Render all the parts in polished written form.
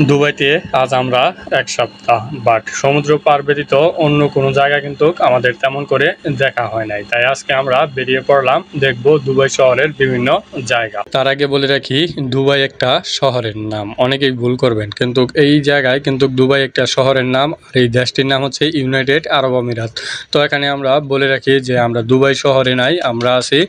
দুবাইতে আজ আমরা ১ সপ্তাহ, বাট সমুদ্র পার ব্যতীত অন্য কোনো জায়গা কিন্তু আমাদের তেমন করে দেখা হয় নাই। তাই আজকে আমরা বেরিয়ে পড়লাম, দেখব দুবাই শহরের বিভিন্ন জায়গা। তার আগে বলে রাখি, দুবাই একটা শহরের নাম, অনেকেই ভুল করবেন, কিন্তু এই জায়গায় কিন্তু দুবাই একটা শহরের নাম, আর এই দেশটির নাম হচ্ছে ইউনাইটেড আরব আমিরাত। তো এখানে আমরা বলে রাখি যে আমরা দুবাই শহরে নাই, আমরা আছি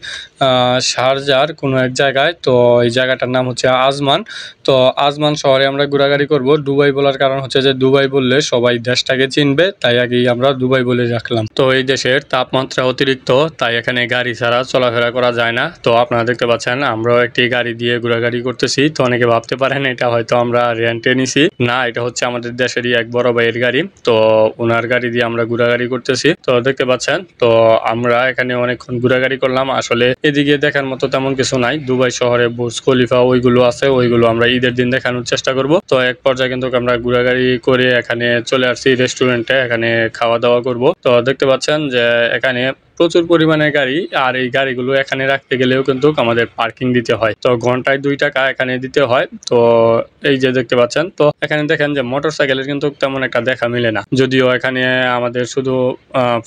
শারজার কোনো এক জায়গায়। তো এই জায়গাটার নাম হচ্ছে আজমান। তো আজমান শহরে আমরা ঘোরাঘুরি করব। দুবাই বলার কারণ হচ্ছে যে দুবাই বললে সবাই দেশটাকে চিনবে, তাই আগেই আমরা দুবাই বলে রাখলাম। তো এই দেশের তাপমাত্রা অতিরিক্ত, তাই এখানে গাড়ি ছাড়া চলাফেরা করা যায় না। তো আপনারা দেখতে পাচ্ছেন আমরাও একটি গাড়ি দিয়ে ঘোরাঘুরি করতেছি। তো অনেকে ভাবতে পারেন এটা হয়তো আমরা রেন্টে নিছি, না, এটা হচ্ছে আমাদের দেশেরই এক বড় ভাইয়ের গাড়ি। তো ওনার গাড়ি দিয়ে আমরা ঘোরাঘুরি করতেছি। তো দেখতে পাচ্ছেন, তো আমরা এখানে অনেকক্ষণ ঘোরাঘুরি করলাম। আসলে এদিকে দেখার মতো তেমন কিছু নাই। দুবাই শহরে বুর্জ খলিফা ওইগুলো আছে, ওইগুলো আমরা ঈদের দিন দেখানোর চেষ্টা করব। তো এক পর্যায়ে কিন্তু আমরা ঘোরাঘুরি করে এখানে চলে আসছি রেস্টুরেন্টে, এখানে খাওয়া দাওয়া করব। তো দেখতে পাচ্ছেন যে এখানে প্রচুর পরিমাণে গাড়ি, আর এই গাড়িগুলো এখানে রাখতে গেলেও কিন্তু আমাদের পার্কিং দিতে হয়। তো ঘন্টায় 2 টাকা এখানে দিতে হয়। তো এই যে দেখতে পাচ্ছেন, তো এখানে দেখেন যে মোটর সাইকেলের কিন্তু তেমন একটা দেখা মিলে না, যদিও এখানে আমাদের শুধু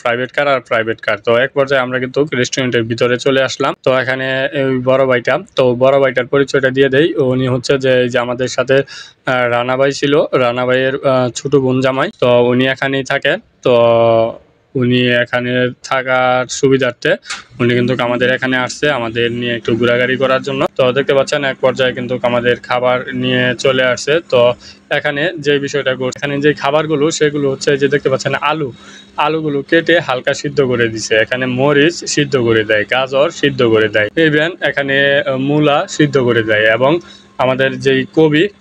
প্রাইভেট কার আর প্রাইভেট কার। তো এক পর্যায়ে আমরা কিন্তু রেস্টুরেন্টের ভিতরে চলে আসলাম। তো এখানে ওই বড় ভাইটা, তো বড় ভাইটার পরিচয়টা দিয়ে দেই। উনি হচ্ছে যে এই যে আমাদের সাথে রানা ভাই ছিল, রানা ভাইয়ের ছোট বোন জামাই। তো উনি এখানেই থাকেন। তো উনি এখানে থাকার সুবিধার্থে উনি কিন্তু আমাদের এখানে আসছে আমাদের নিয়ে একটু ঘোরাঘুরি করার জন্য। তো দেখতে পাচ্ছেন এক পর্যায়ে কিন্তু আমাদের খাবার নিয়ে চলে আসছে। তো এখানে যে বিষয়টা ঘটছে, এখানে যে খাবারগুলো সেগুলো হচ্ছে যে দেখতে পাচ্ছেন আলুগুলো কেটে হালকা সিদ্ধ করে দিছে। এখানে মরিচ সিদ্ধ করে দেয়, গাজর সিদ্ধ করে দেয়, ইভেন এখানে মূলা সিদ্ধ করে দেয়, এবং আমাদের যেই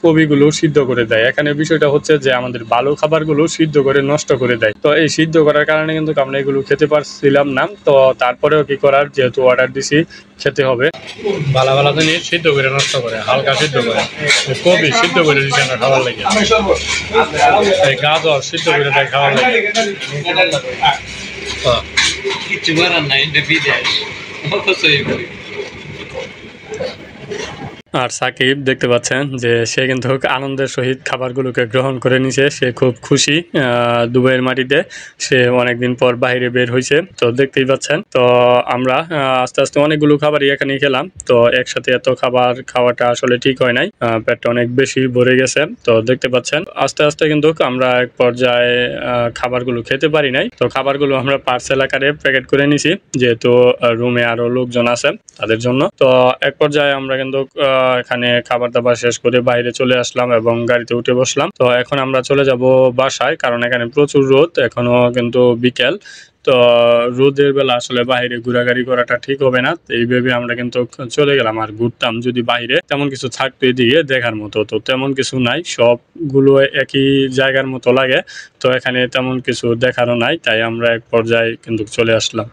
কবিগুলো সিদ্ধ করে দেয়। এখানে বিষয়টা হচ্ছে যে আমাদের ভালো খাবারগুলো সিদ্ধ করে নষ্ট করে দেয়। তো এই সিদ্ধ করার কারণে কিন্তু আমরা এগুলো খেতে পারছিলাম না। তো তারপরেও কি করার, যেহেতু অর্ডার দিছি খেতে হবে। ভালো ভালো জিনিস সিদ্ধ করে নষ্ট করে, হালকা সিদ্ধ করে। কবি সিদ্ধ করে দিচ্ছে না খাবার লাগে, এই গাজর সিদ্ধ করে দেয় খাবার লাগে। কিছু করার নাই, বিদেশ অবশ্যই। আর সাকিব দেখতে পাচ্ছেন যে সে কিন্তু আনন্দের সহিত খাবারগুলোকে গ্রহণ করে নিছে। সে খুব খুশি দুবাইয়ের মাটিতে, সে অনেকদিন পর বাইরে বের হয়েছে। তো দেখতেই পাচ্ছেন, তো আমরা আস্তে আস্তে অনেকগুলো খাবারই এখানে খেলাম। তো একসাথে এত খাবার খাওয়াটা আসলে ঠিক হয় নাই, পেটটা অনেক বেশি ভরে গেছে। তো দেখতে পাচ্ছেন আস্তে আস্তে কিন্তু আমরা এক পর্যায়ে খাবারগুলো খেতে পারি নাই। তো খাবারগুলো আমরা পার্সেল আকারে প্যাকেট করে নিছি, যেহেতু রুমে আরো লোকজন আছে তাদের জন্য। তো এক পর্যায়ে আমরা কিন্তু এখানে খাবার দাবার শেষ করে বাইরে চলে আসলাম এবং গাড়িতে উঠে বসলাম। তো এখন আমরা চলে যাব বাসায়, কারণ এখানে প্রচুর রোদ, এখনো কিন্তু বিকেল। তো রোদের বেলা আসলে বাইরে ঘোরাঘুরি করাটা ঠিক হবে না, এই ভেবে আমরা কিন্তু চলে গেলাম। আর ঘুরতাম যদি বাইরে তেমন কিছু থাকতো এদিকে দেখার মতো, তো তেমন কিছু নাই, সবগুলো একই জায়গার মতো লাগে। তো এখানে তেমন কিছু দেখারও নাই, তাই আমরা এক পর্যায়ে কিন্তু চলে আসলাম।